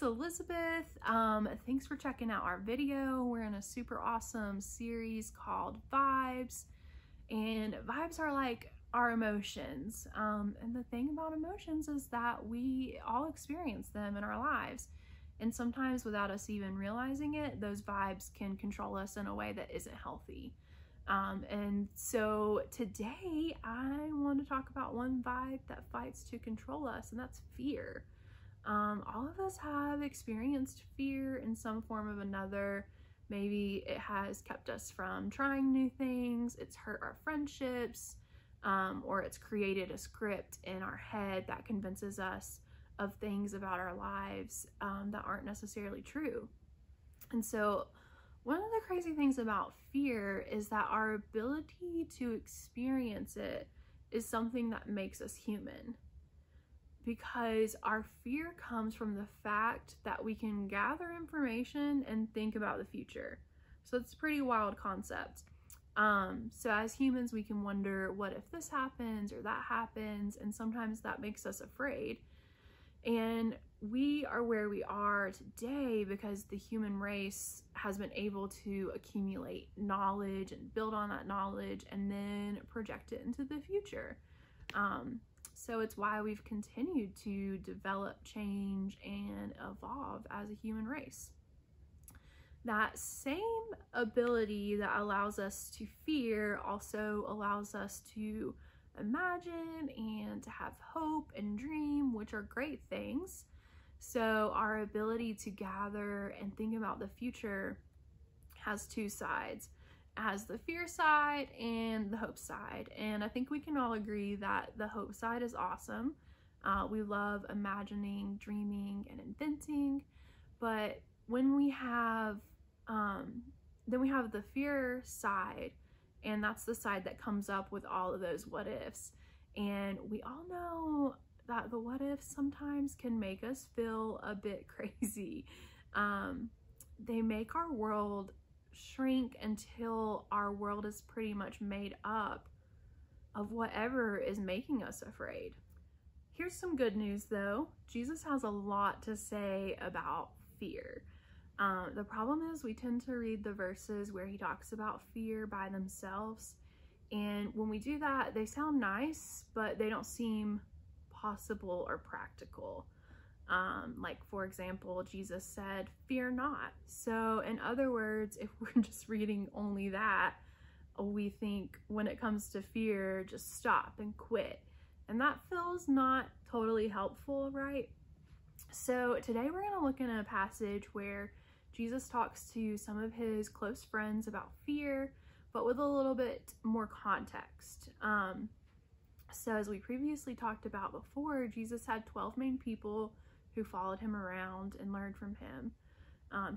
Elizabeth. Thanks for checking out our video. We're in a super awesome series called Vibes, and vibes are like our emotions. And the thing about emotions is that we all experience them in our lives. And sometimes without us even realizing it, those vibes can control us in a way that isn't healthy. And so today I want to talk about one vibe that fights to control us, and that's fear. All of us have experienced fear in some form or another. Maybe it has kept us from trying new things, it's hurt our friendships, or it's created a script in our head that convinces us of things about our lives that aren't necessarily true. And so one of the crazy things about fear is that our ability to experience it is something that makes us human, because our fear comes from the fact that we can gather information and think about the future. So it's a pretty wild concept. So as humans, we can wonder, what if this happens or that happens? And sometimes that makes us afraid. And we are where we are today because the human race has been able to accumulate knowledge and build on that knowledge and then project it into the future. So it's why we've continued to develop, change, and evolve as a human race. That same ability that allows us to fear also allows us to imagine and to have hope and dream, which are great things. So our ability to gather and think about the future has two sides, as the fear side and the hope side. And I think we can all agree that the hope side is awesome. We love imagining, dreaming, and inventing. But when we have then we have the fear side, and that's the side that comes up with all of those what ifs. And we all know that the what ifs sometimes can make us feel a bit crazy. They make our world shrink until our world is pretty much made up of whatever is making us afraid. Here's some good news though. Jesus has a lot to say about fear. The problem is we tend to read the verses where he talks about fear by themselves, and when we do that, they sound nice, but they don't seem possible or practical. Like for example, Jesus said, "Fear not." So in other words, if we're just reading only that, we think when it comes to fear, just stop and quit. And that feels not totally helpful, right? So today we're going to look in a passage where Jesus talks to some of his close friends about fear, but with a little bit more context. So as we previously talked about before, Jesus had 12 main people who followed him around and learned from him.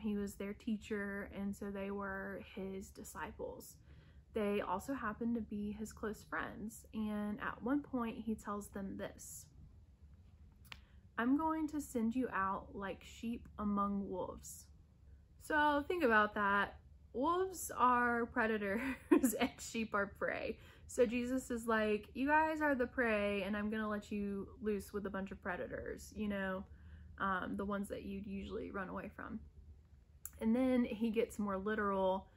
He was their teacher, and so they were his disciples. They also happened to be his close friends, and at one point he tells them this: "I'm going to send you out like sheep among wolves." So think about that. Wolves are predators and sheep are prey. So Jesus is like, you guys are the prey, and I'm gonna let you loose with a bunch of predators, you know, the ones that you'd usually run away from. And then he gets more literal.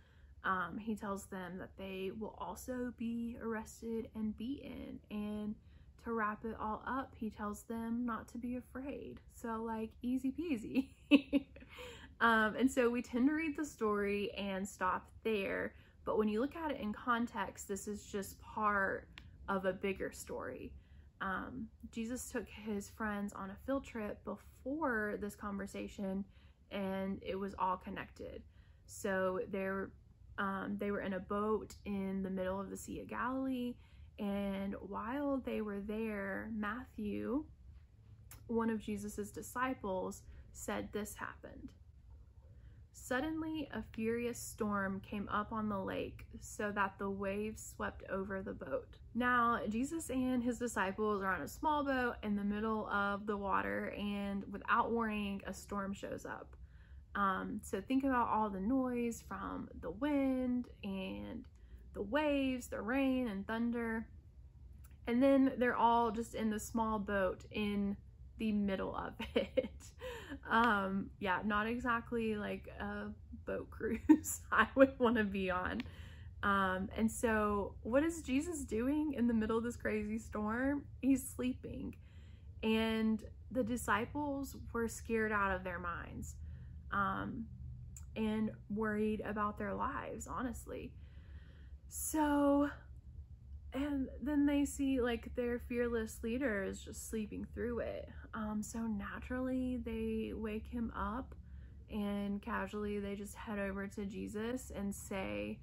He tells them that they will also be arrested and beaten, and to wrap it all up, he tells them not to be afraid. So like, easy peasy. And so we tend to read the story and stop there, but when you look at it in context, this is just part of a bigger story. Jesus took his friends on a field trip before this conversation, and it was all connected. So they were in a boat in the middle of the Sea of Galilee, and while they were there, Matthew, one of Jesus's disciples, said this happened. "Suddenly a furious storm came up on the lake, so that the waves swept over the boat." Now, Jesus and his disciples are on a small boat in the middle of the water, and without warning, a storm shows up. So think about all the noise from the wind and the waves, the rain and thunder, and then they're all just in the small boat in the middle of it. Yeah, not exactly like a boat cruise I would want to be on. And so what is Jesus doing in the middle of this crazy storm? He's sleeping. And the disciples were scared out of their minds, and worried about their lives, honestly. So, and then they see like their fearless leader is just sleeping through it. So naturally they wake him up, and casually they just head over to Jesus and say,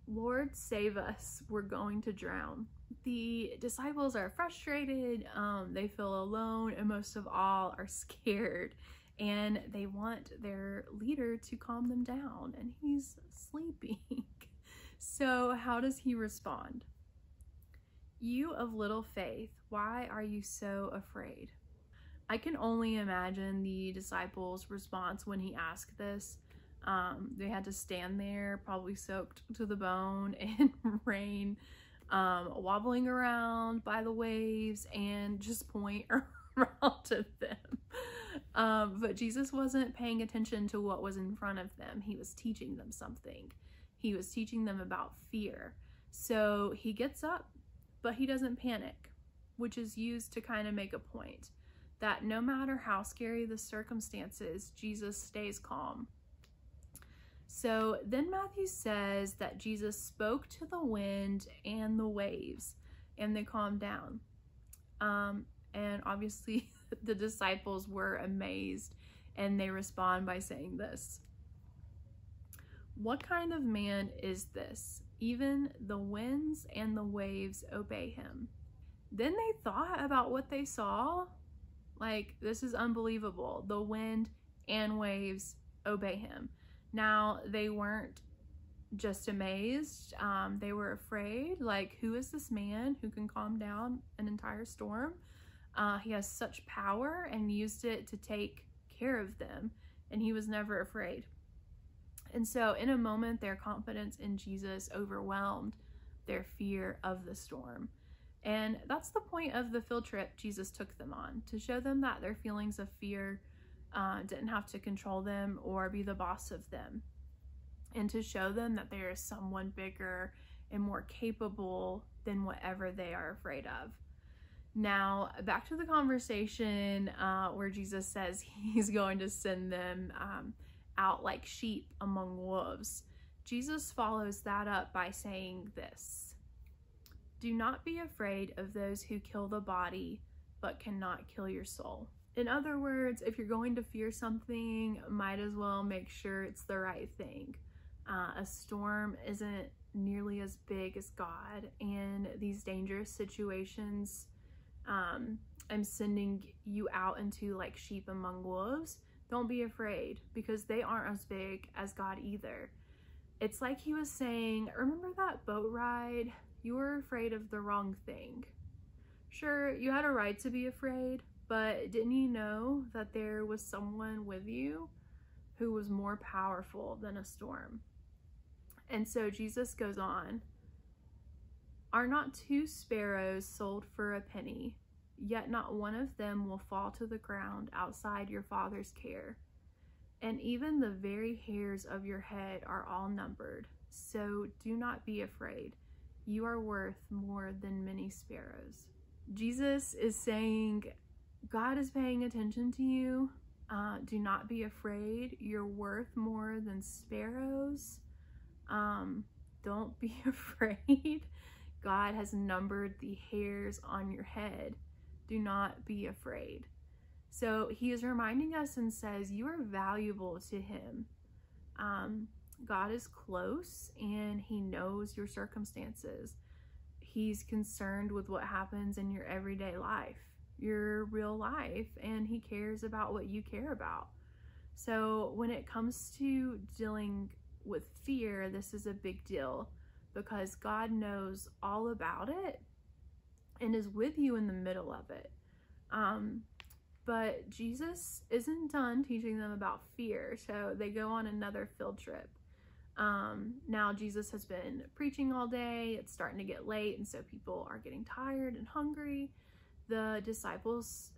"Lord, save us, we're going to drown." The disciples are frustrated, they feel alone, and most of all are scared, and they want their leader to calm them down, and he's sleeping. So how does he respond? "You of little faith, why are you so afraid?" I can only imagine the disciples' response when he asked this. They had to stand there, probably soaked to the bone in rain, wobbling around by the waves, and just point around to them. But Jesus wasn't paying attention to what was in front of them. He was teaching them something. He was teaching them about fear. So he gets up, but he doesn't panic, which is used to kind of make a point that no matter how scary the circumstances, Jesus stays calm. So then Matthew says that Jesus spoke to the wind and the waves, and they calmed down. And obviously the disciples were amazed, and they respond by saying this: "What kind of man is this? Even the winds and the waves obey him." Then they thought about what they saw. Like, this is unbelievable. The wind and waves obey him. Now, they weren't just amazed. They were afraid. Like, who is this man who can calm down an entire storm? He has such power and used it to take care of them, and he was never afraid. And so in a moment, their confidence in Jesus overwhelmed their fear of the storm. And that's the point of the field trip Jesus took them on, to show them that their feelings of fear didn't have to control them or be the boss of them, and to show them that there is someone bigger and more capable than whatever they are afraid of. Now, back to the conversation where Jesus says he's going to send them out like sheep among wolves. Jesus follows that up by saying this: "Do not be afraid of those who kill the body, but cannot kill your soul." In other words, if you're going to fear something, might as well make sure it's the right thing. A storm isn't nearly as big as God, and these dangerous situations, I'm sending you out into like sheep among wolves. Don't be afraid, because they aren't as big as God either. It's like he was saying, remember that boat ride? You were afraid of the wrong thing. Sure, you had a right to be afraid, but didn't you know that there was someone with you who was more powerful than a storm? And so Jesus goes on, "Are not 2 sparrows sold for a penny? Yet not one of them will fall to the ground outside your Father's care. And even the very hairs of your head are all numbered. So do not be afraid. You are worth more than many sparrows." Jesus is saying, God is paying attention to you. Do not be afraid. You're worth more than sparrows. Don't be afraid. God has numbered the hairs on your head. Do not be afraid. So he is reminding us and says, you are valuable to him. God is close, and he knows your circumstances. He's concerned with what happens in your everyday life, your real life, and he cares about what you care about. So when it comes to dealing with fear, this is a big deal, because God knows all about it and is with you in the middle of it. But Jesus isn't done teaching them about fear, so they go on another field trip. Now Jesus has been preaching all day. It's starting to get late, and so people are getting tired and hungry. The disciples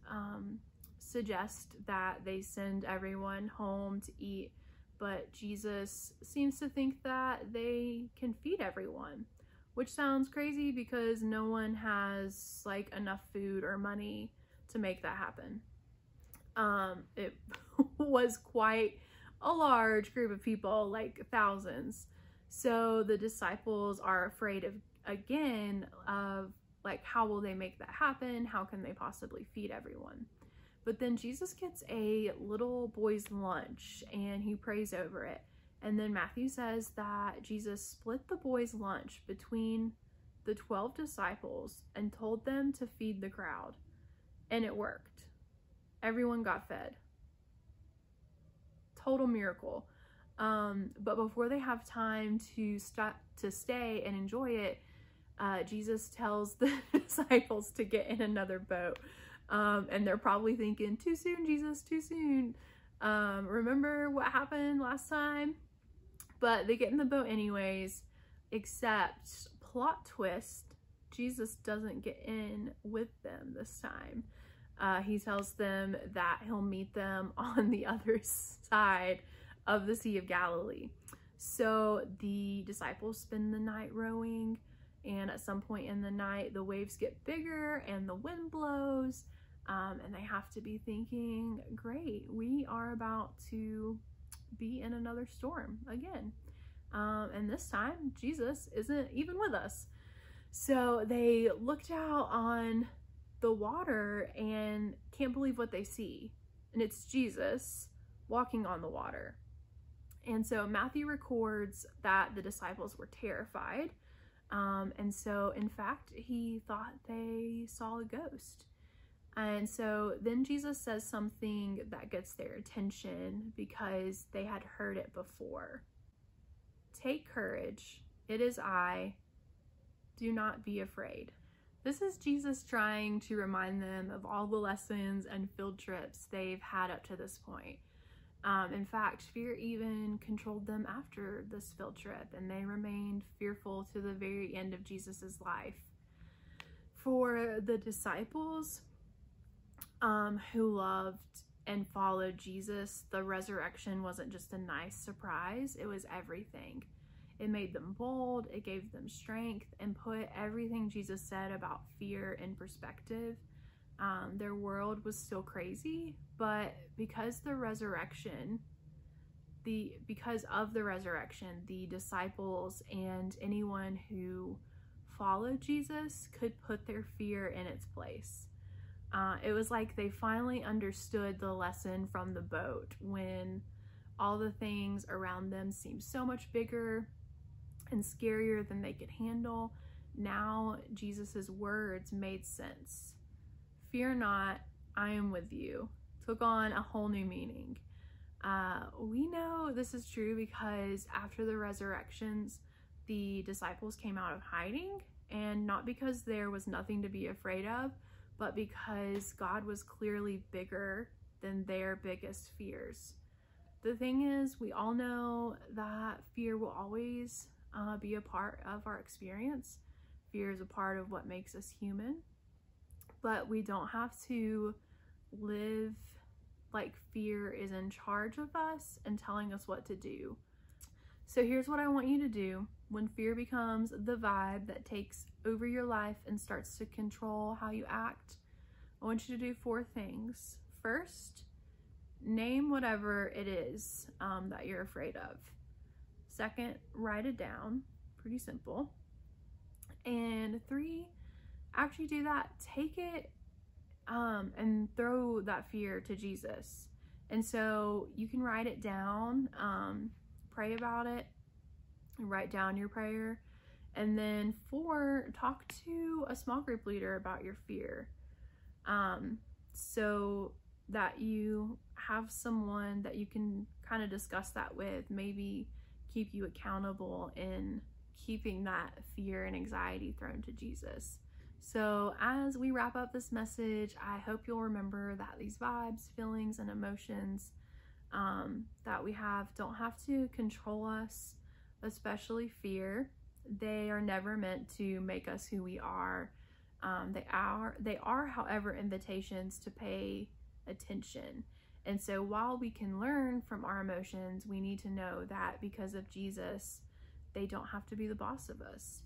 suggest that they send everyone home to eat, but Jesus seems to think that they can feed everyone, which sounds crazy because no one has like enough food or money to make that happen. It was quite a large group of people, like thousands. So the disciples are afraid of like, how will they make that happen? How can they possibly feed everyone? But then Jesus gets a little boy's lunch and he prays over it. And then Matthew says that Jesus split the boy's lunch between the 12 disciples and told them to feed the crowd. And it worked. Everyone got fed. Total miracle. But before they have time to stay and enjoy it, Jesus tells the disciples to get in another boat. And they're probably thinking, too soon, Jesus, too soon. Remember what happened last time? But they get in the boat anyways, except plot twist, Jesus doesn't get in with them this time. He tells them that he'll meet them on the other side of the Sea of Galilee. So the disciples spend the night rowing, and at some point in the night, the waves get bigger and the wind blows, and they have to be thinking, great, we are about to be in another storm again. And this time, Jesus isn't even with us. So they looked out on the water and can't believe what they see. And it's Jesus walking on the water. And so Matthew records that the disciples were terrified. And so, in fact, he thought they saw a ghost. And so then Jesus says something that gets their attention because they had heard it before. Take courage. It is I. Do not be afraid. This is Jesus trying to remind them of all the lessons and field trips they've had up to this point. In fact, fear even controlled them after this field trip, and they remained fearful to the very end of Jesus's life. For the disciples who loved and followed Jesus, the resurrection wasn't just a nice surprise, it was everything. It made them bold, it gave them strength, and put everything Jesus said about fear in perspective. Their world was still crazy, but because of the resurrection, the disciples and anyone who followed Jesus could put their fear in its place. It was like they finally understood the lesson from the boat when all the things around them seemed so much bigger and scarier than they could handle. Now Jesus's words made sense. Fear not, I am with you, took on a whole new meaning. We know this is true because after the resurrections, the disciples came out of hiding, and not because there was nothing to be afraid of, but because God was clearly bigger than their biggest fears. The thing is, we all know that fear will always be a part of our experience. Fear is a part of what makes us human, but we don't have to live like fear is in charge of us and telling us what to do. So here's what I want you to do when fear becomes the vibe that takes over your life and starts to control how you act. I want you to do 4 things. First, name whatever it is that you're afraid of. Second, write it down. Pretty simple. And 3, after you do that, take it and throw that fear to Jesus. And so you can write it down, pray about it, write down your prayer. And then 4, talk to a small group leader about your fear, so that you have someone that you can kind of discuss that with, maybe keep you accountable in keeping that fear and anxiety thrown to Jesus. So as we wrap up this message, I hope you'll remember that these vibes, feelings, and emotions that we have don't have to control us, especially fear. They are never meant to make us who we are. They are, however, invitations to pay attention. And so while we can learn from our emotions, we need to know that because of Jesus, they don't have to be the boss of us.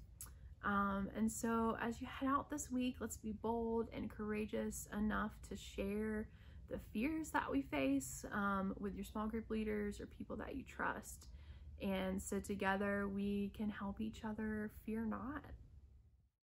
And so as you head out this week, let's be bold and courageous enough to share the fears that we face with your small group leaders or people that you trust. And so together we can help each other fear not.